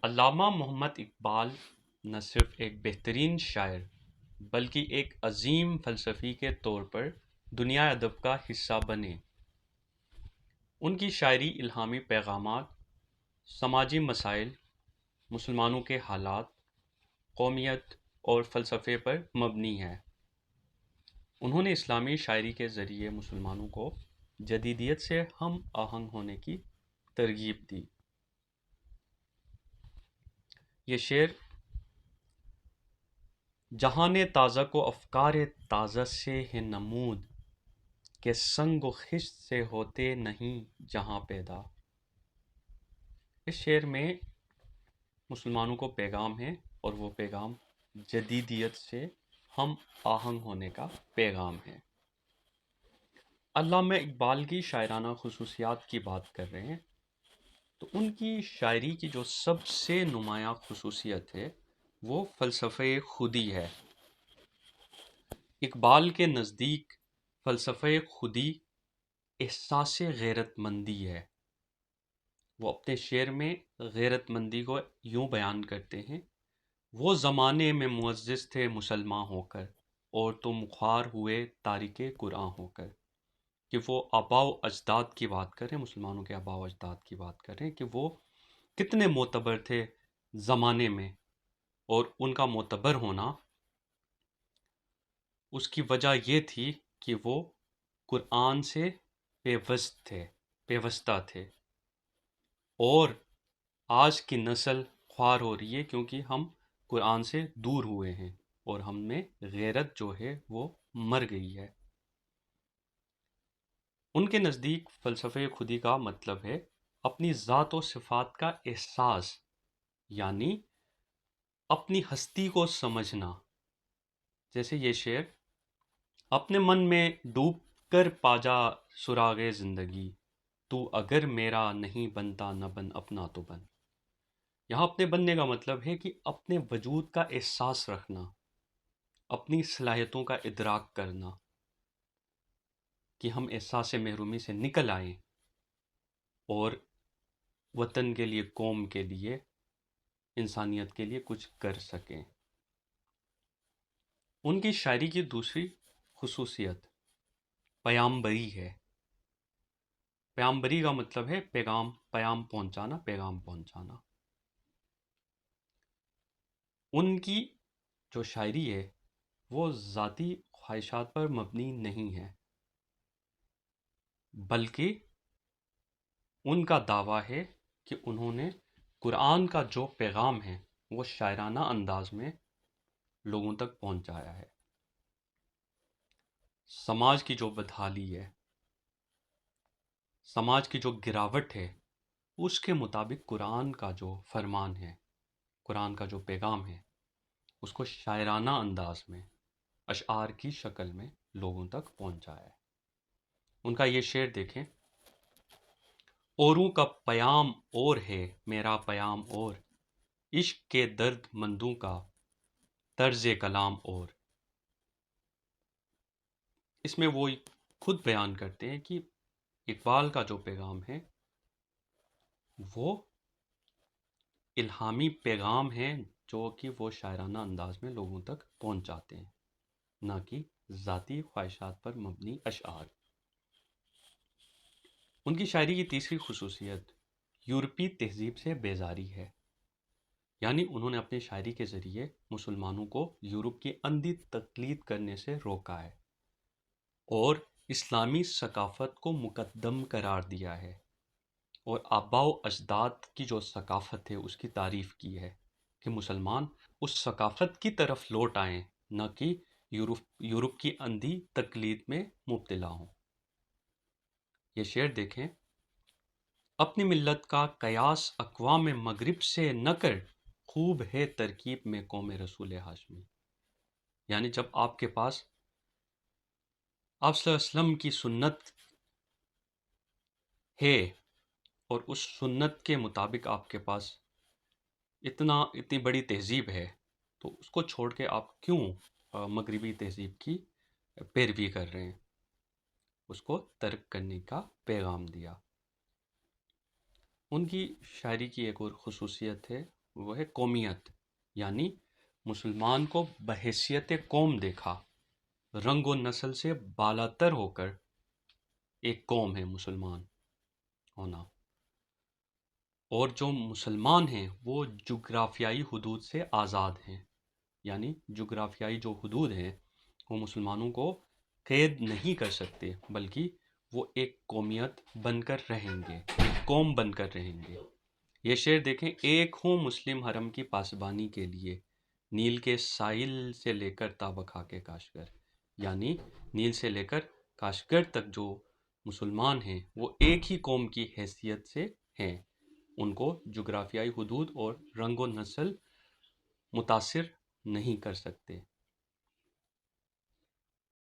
علامہ محمد اقبال نہ صرف ایک بہترین شاعر بلکہ ایک عظیم فلسفی کے طور پر دنیا ادب کا حصہ بنے۔ ان کی شاعری الہامی پیغامات، سماجی مسائل، مسلمانوں کے حالات، قومیت اور فلسفے پر مبنی ہے۔ انہوں نے اسلامی شاعری کے ذریعے مسلمانوں کو جدیدیت سے ہم آہنگ ہونے کی ترغیب دی۔ یہ شعر جہان تازہ کو افکار تازہ سے ہے نمود، کہ سنگ و خشت سے ہوتے نہیں جہاں پیدا۔ اس شعر میں مسلمانوں کو پیغام ہے اور وہ پیغام جدیدیت سے ہم آہنگ ہونے کا پیغام ہے۔ علامہ اقبال کی شاعرانہ خصوصیات کی بات کر رہے ہیں تو ان کی شاعری کی جو سب سے نمایاں خصوصیت ہے وہ فلسفہ خودی ہے۔ اقبال کے نزدیک فلسفہ خودی احساس غیرت مندی ہے۔ وہ اپنے شعر میں غیرت مندی کو یوں بیان کرتے ہیں: وہ زمانے میں معزز تھے مسلمان ہو کر، اور تم خوار ہوئے تارک قرآن ہو کر۔ کہ وہ آباء و اجداد کی بات کریں، مسلمانوں کے آباء و اجداد کی بات کریں کہ وہ کتنے معتبر تھے زمانے میں، اور ان کا معتبر ہونا اس کی وجہ یہ تھی کہ وہ قرآن سے پیوستہ تھے، اور آج کی نسل خوار ہو رہی ہے کیونکہ ہم قرآن سے دور ہوئے ہیں اور ہم میں غیرت جو ہے وہ مر گئی ہے۔ ان کے نزدیک فلسفہ خودی کا مطلب ہے اپنی ذات و صفات کا احساس، یعنی اپنی ہستی کو سمجھنا۔ جیسے یہ شعر: اپنے من میں ڈوب کر پاجا سراغ زندگی، تو اگر میرا نہیں بنتا نہ بن اپنا تو بن۔ یہاں اپنے بننے کا مطلب ہے کہ اپنے وجود کا احساس رکھنا، اپنی صلاحیتوں کا ادراک کرنا، کہ ہم احساس محرومی سے نکل آئیں اور وطن کے لیے، قوم کے لیے، انسانیت کے لیے کچھ کر سکیں۔ ان کی شاعری کی دوسری خصوصیت پیامبری ہے۔ پیامبری کا مطلب ہے پیغام پہنچانا، پیغام پہنچانا۔ ان کی جو شاعری ہے وہ ذاتی خواہشات پر مبنی نہیں ہے، بلکہ ان کا دعویٰ ہے کہ انہوں نے قرآن کا جو پیغام ہے وہ شاعرانہ انداز میں لوگوں تک پہنچایا ہے۔ سماج کی جو بدحالی ہے، سماج کی جو گراوٹ ہے، اس کے مطابق قرآن کا جو فرمان ہے، قرآن کا جو پیغام ہے، اس کو شاعرانہ انداز میں، اشعار کی شکل میں لوگوں تک پہنچایا ہے۔ ان کا یہ شعر دیکھیں: اوروں کا پیام اور ہے میرا پیام اور، عشق کے درد مندوں کا طرز کلام اور۔ اس میں وہ خود بیان کرتے ہیں کہ اقبال کا جو پیغام ہے وہ الہامی پیغام ہے جو کہ وہ شاعرانہ انداز میں لوگوں تک پہنچاتے ہیں، نہ کہ ذاتی خواہشات پر مبنی اشعار۔ ان کی شاعری کی تیسری خصوصیت یورپی تہذیب سے بیزاری ہے، یعنی انہوں نے اپنی شاعری کے ذریعے مسلمانوں کو یورپ کی اندھی تقلید کرنے سے روکا ہے اور اسلامی ثقافت کو مقدم قرار دیا ہے، اور آباء و اجداد کی جو ثقافت ہے اس کی تعریف کی ہے کہ مسلمان اس ثقافت کی طرف لوٹ آئیں، نہ کہ یورپ کی اندھی تقلید میں مبتلا ہوں۔ یہ شعر دیکھیں: اپنی ملت کا قیاس اقوام مغرب سے نہ کر، خوب ہے ترکیب میں قوم رسول ہاشمی۔ یعنی جب آپ کے پاس آپ صلی اللہ علیہ وسلم کی سنت ہے اور اس سنت کے مطابق آپ کے پاس اتنی بڑی تہذیب ہے، تو اس کو چھوڑ کے آپ کیوں مغربی تہذیب کی پیروی کر رہے ہیں؟ اس کو ترک کرنے کا پیغام دیا۔ ان کی شاعری کی ایک اور خصوصیت ہے وہ ہے قومیت، یعنی مسلمان کو بحیثیت قوم دیکھا، رنگ و نسل سے بالاتر ہو کر ایک قوم ہے مسلمان ہونا۔ اور جو مسلمان ہیں وہ جغرافیائی حدود سے آزاد ہیں، یعنی جغرافیائی جو حدود ہیں وہ مسلمانوں کو قید نہیں کر سکتے، بلکہ وہ ایک قومیت بن کر رہیں گے، ایک قوم بن کر رہیں گے۔ یہ شعر دیکھیں، ایک ہوں مسلم حرم کی پاسبانی کے لیے، نیل کے ساحل سے لے کر تا بکھا کے کاشگر، یعنی نیل سے لے کر کاشگر تک جو مسلمان ہیں وہ ایک ہی قوم کی حیثیت سے ہیں، ان کو جغرافیائی حدود اور رنگ و نسل متاثر نہیں کر سکتے۔